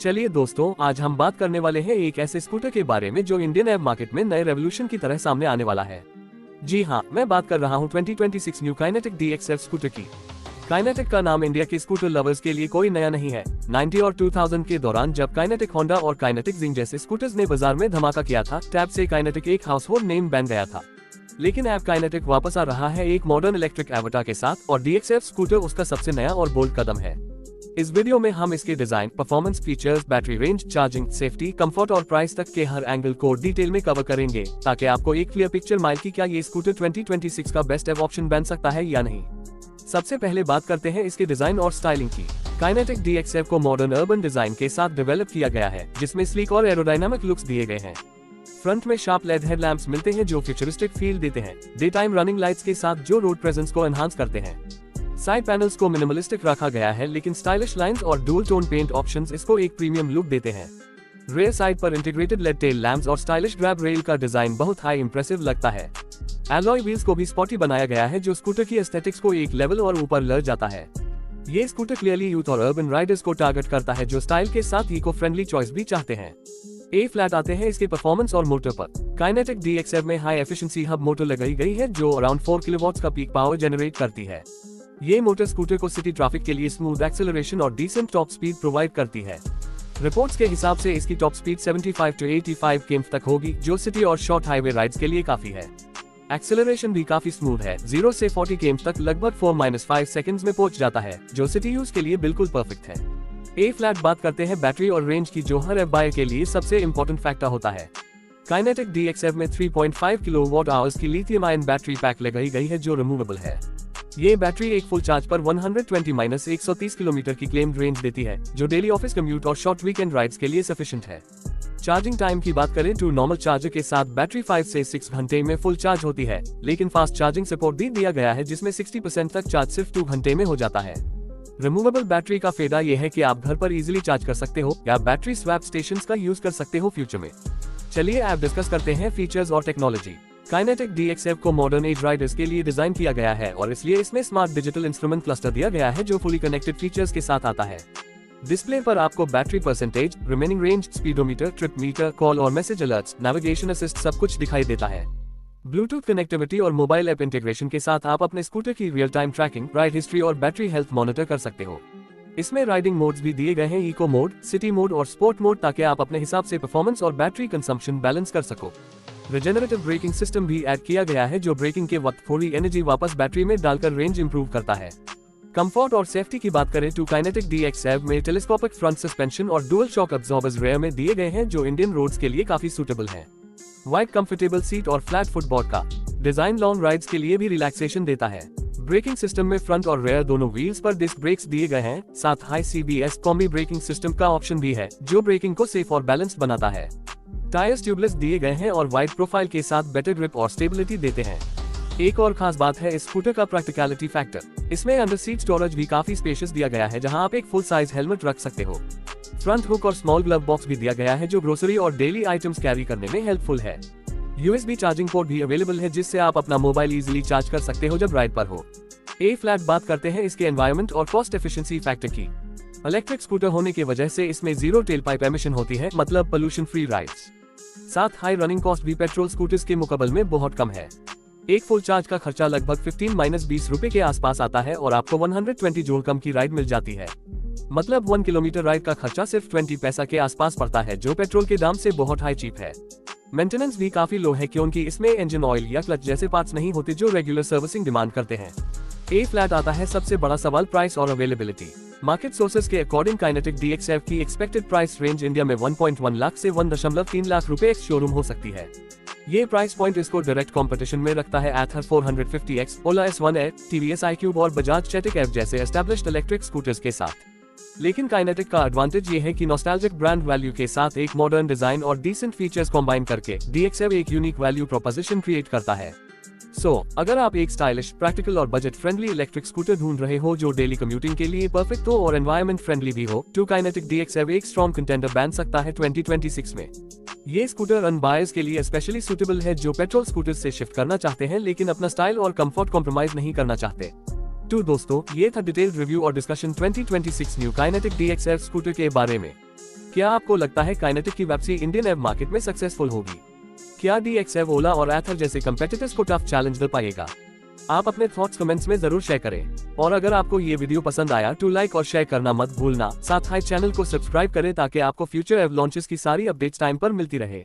चलिए दोस्तों, आज हम बात करने वाले हैं एक ऐसे स्कूटर के बारे में जो इंडियन एव मार्केट में नए रेवोल्यूशन की तरह सामने आने वाला है। जी हाँ, मैं बात कर रहा हूँ 2026 न्यू काइनेटिक DXF स्कूटर की। काइनेटिक का नाम इंडिया के स्कूटर लवर्स के लिए कोई नया नहीं है। 90 और 2000 के दौरान जब काइनेटिक होंडा और काइनेटिक जिंग जैसे स्कूटर्स ने बाजार में धमाका किया था, टैब से काइनेटिक एक हाउसहोल्ड नेम बन गया था। लेकिन अब काइनेटिक वापस आ रहा है एक मॉडर्न इलेक्ट्रिक एवाटार के साथ और DXF स्कूटर उसका सबसे नया और बोल्ड कदम है। इस वीडियो में हम इसके design, performance, features, battery range, charging, safety, comfort और प्राइस तक के हर एंगल को डिटेल में कवर करेंगे, ताकि आपको एक क्लियर पिक्चर मिले कि क्या ये स्कूटर 2026 का बेस्ट एव ऑप्शन बन सकता है या नहीं। सबसे पहले बात करते हैं इसके डिजाइन और स्टाइलिंग की। काइनेटिक DXF को मॉडर्न अर्बन डिजाइन के साथ डेवलप किया गया है, जिसमें स्लीक और एरोडायनामिक लुक्स दिए गए हैं। फ्रंट में शार्प लेड हेडलैम्प्स मिलते हैं जो फ्यूचरिस्टिक फील देते हैं, डे टाइम रनिंग लाइट्स के साथ जो रोड प्रेजेंस को एनहांस करते हैं। साइड पैनल्स को मिनिमलिस्टिक रखा गया है, लेकिन स्टाइलिश लाइंस और डुअल टोन पेंट ऑप्शंस इसको एक प्रीमियम लुक देते हैं। रेयर साइड पर इंटीग्रेटेड लेड टेल लैम्प्स और स्टाइलिश ग्रैब रेल का डिजाइन बहुत हाई इंप्रेसिव लगता है। एलॉय व्हील्स को भी स्पॉटी बनाया गया है, जो स्कूटर की एस्थेटिक्स को एक लेवल और ऊपर ले जाता है। ये स्कूटर क्लियरली यूथ और अर्बन राइडर्स को टारगेट करता है, जो स्टाइल के साथ इको फ्रेंडली चॉइस भी चाहते हैं। ए फ्लैट आते हैं इसके परफॉर्मेंस और मोटर पर। काइनेटिक DXF में हाई एफिशिएंसी हब मोटर लगाई गई है, जो अराउंड 4 किलोवाट्स का पीक पावर जनरेट करती है। ये मोटर स्कूटर को सिटी ट्रैफिक के लिए स्मूथ एक्सेलरेशन और डिसेंट टॉप स्पीड प्रोवाइड करती है। रिपोर्ट्स के हिसाब से इसकी टॉप स्पीड 75 to 85 km तक होगी, जो सिटी और शॉर्ट हाईवे राइड्स के लिए काफी है। एक्सेलरेशन भी काफी स्मूथ है, 0 से 40 km तक लगभग 4-5 सेकंड्स में पहुंच जाता है, जो सिटी यूज के लिए बिल्कुल परफेक्ट है। ए फ्लैट बात करते हैं बैटरी और रेंज की, जो हर एफ बायर के लिए सबसे इम्पोर्टेंट फैक्टर होता है। काइनेटिक DXF में 3.5 किलोवाट आवर्स की लिथियम आयन बैटरी पैक लगाई गई है, जो रिमूवेबल है। ये बैटरी एक फुल चार्ज पर 120-130 किलोमीटर की क्लेम्ड रेंज देती है, जो डेली ऑफिस कम्यूट और शॉर्ट वीकेंड राइड्स के लिए सफिशिएंट है। चार्जिंग टाइम की बात करें तो नॉर्मल चार्जर के साथ बैटरी 5 से 6 घंटे में फुल चार्ज होती है, लेकिन फास्ट चार्जिंग सपोर्ट भी दिया गया है, जिसमें 60% तक चार्ज सिर्फ 2 घंटे में हो जाता है। रिमूवेबल बैटरी का फायदा यह है कि आप घर पर इजीली चार्ज कर सकते हो या बैटरी स्वैप स्टेशंस का यूज कर सकते हो फ्यूचर में। चलिए अब डिस्कस करते हैं फीचर्स और टेक्नोलॉजी। काइनेटिक DXF को मॉडर्न एज राइडर्स के लिए डिजाइन किया गया है और इसलिए इसमें स्मार्ट डिजिटल इंस्ट्रूमेंट क्लस्टर दिया गया है, जो फुली कनेक्टेड फीचर्स के साथ आता है। डिस्प्ले पर आपको battery percentage, remaining range, speedometer, trip meter, call और मैसेज अलर्ट्स, नेविगेशन असिस्ट सब कुछ दिखाई देता है। ब्लूटूथ कनेक्टिविटी और मोबाइल ऐप इंटीग्रेशन के साथ आप अपने स्कूटर की real time tracking, ride history और बैटरी हेल्थ मॉनिटर कर सकते हो। इसमें राइडिंग मोड्स भी दिए गए हैं, इको मोड, सिटी मोड और स्पोर्ट मोड, ताकि आप अपने हिसाब से परफॉर्मेंस और बैटरी कंजम्पशन बैलेंस कर सको। रिजेनरेटिव ब्रेकिंग सिस्टम भी ऐड किया गया है, जो ब्रेकिंग के वक्त थोड़ी एनर्जी वापस बैटरी में डालकर रेंज इंप्रूव करता है। कंफर्ट और सेफ्टी की बात करें तो काइनेटिक DXF में टेलीस्कोपिक फ्रंट सस्पेंशन और डुअल शॉक अब्जॉर्बर्स रेयर में दिए गए हैं, जो इंडियन रोड्स के लिए काफी सूटेबल हैं। वाइड कंफर्टेबल सीट और फ्लैट फुटबोर्ड का डिजाइन लॉन्ग राइड्स के लिए भी रिलैक्सेशन देता है। ब्रेकिंग सिस्टम में फ्रंट और रेयर दोनों व्हील्स पर डिस्क ब्रेक्स दिए गए हैं, साथ high CBS combi braking system का ऑप्शन भी है, जो ब्रेकिंग को सेफ और बैलेंस्ड बनाता है। टायर्स ट्यूबलेस दिए गए हैं और वाइड प्रोफाइल के साथ बेटर ग्रिप और स्टेबिलिटी देते हैं। एक और खास बात है इस स्कूटर का प्रैक्टिकलिटी फैक्टर। इसमें अंडर सीट स्टोरेज भी काफी स्पेशियस दिया गया है, जहां आप एक फुल साइज हेलमेट रख सकते हो। फ्रंट हुक और स्मॉल ग्लव बॉक्स भी दिया गया है, जो ग्रोसरी और डेली आइटम्स कैरी करने में हेल्पफुल है। USB चार्जिंग पोर्ट भी अवेलेबल है, जिससे आप अपना मोबाइल इजीली चार्ज कर सकते हो जब राइड पर हो। ए फ्लैट बात करते हैं इसके एनवायरनमेंट और कॉस्ट एफिशिएंसी फैक्टर की। इलेक्ट्रिक स्कूटर होने की वजह से इसमें 0 टेल पाइप एमिशन होती है, मतलब पोल्यूशन फ्री राइड्स। साथ हाई रनिंग कॉस्ट भी पेट्रोल स्कूटर्स के मुकाबले में बहुत कम है। एक फुल चार्ज का खर्चा लगभग 15-20 रुपए के आसपास आता है और आपको 120 जोड़ कम की राइड मिल जाती है। मतलब 1 किलोमीटर राइड का खर्चा सिर्फ 20 पैसा के आसपास पड़ता है, जो पेट्रोल के दाम से बहुत हाई चीप है। मेंटेनेंस भी काफी लो है, क्योंकि इसमें इंजन ऑयल या क्लच जैसे पार्ट्स नहीं होते, जो रेगुलर सर्विसिंग डिमांड करते हैं। ए फ्लैट आता है सबसे बड़ा सवाल, प्राइस और अवेलेबिलिटी। मार्केट सोर्सेज के अकॉर्डिंग काइनेटिक DXF की एक्सपेक्टेड प्राइस रेंज इंडिया में 1.1 लाख से 1.3 लाख रुपए एक्स शोरूम हो सकती है। ये प्राइस पॉइंट इसको डायरेक्ट कंपटीशन में रखता है एथर 450X, ओला S1 TVS iQube और बजाज चेटिक F जैसे एस्टैब्लिश्ड इलेक्ट्रिक स्कूटर्स के साथ। लेकिन काइनेटिक का एडवांटेज ये है कि नॉस्टैल्जिक ब्रांड वैल्यू के साथ एक मॉडर्न डिजाइन और डिसेंट फीचर्स कंबाइन करके DXF एक यूनिक वैल्यू प्रोपोजिशन क्रिएट करता है। अगर आप एक स्टाइलिश, प्रैक्टिकल और बजट फ्रेंडली इलेक्ट्रिक स्कूटर ढूंढ रहे हो जो डेली कम्यूटिंग के लिए परफेक्ट हो और एनवायरनमेंट फ्रेंडली भी हो, तो काइनेटिक DXF एक स्ट्रॉन्ग कंटेंडर बन सकता है 2026 में। ये स्कूटर अनबायर्स के लिए स्पेशली सूटेबल है, जो पेट्रोल स्कूटर से शिफ्ट करना चाहते हैं लेकिन अपना स्टाइल और कंफर्ट कॉम्प्रोमाइज नहीं करना चाहते। तो दोस्तों, ये था डिटेल्ड रिव्यू और discussion 2026 new kinetic DXF scooter के बारे में। क्या आपको लगता है काइनेटिक की वापसी इंडियन एव मार्केट में सक्सेसफुल होगी? क्या DXF ओला और एथर जैसे कंपेटिटर्स को टफ चैलेंज दे पाएगा? आप अपने थॉट्स कमेंट्स में जरूर शेयर करें। और अगर आपको ये वीडियो पसंद आया तो लाइक और शेयर करना मत भूलना। साथ ही चैनल को सब्सक्राइब करें ताकि आपको फ्यूचर एव लॉन्चेस की सारी अपडेट्स टाइम पर मिलती रहे।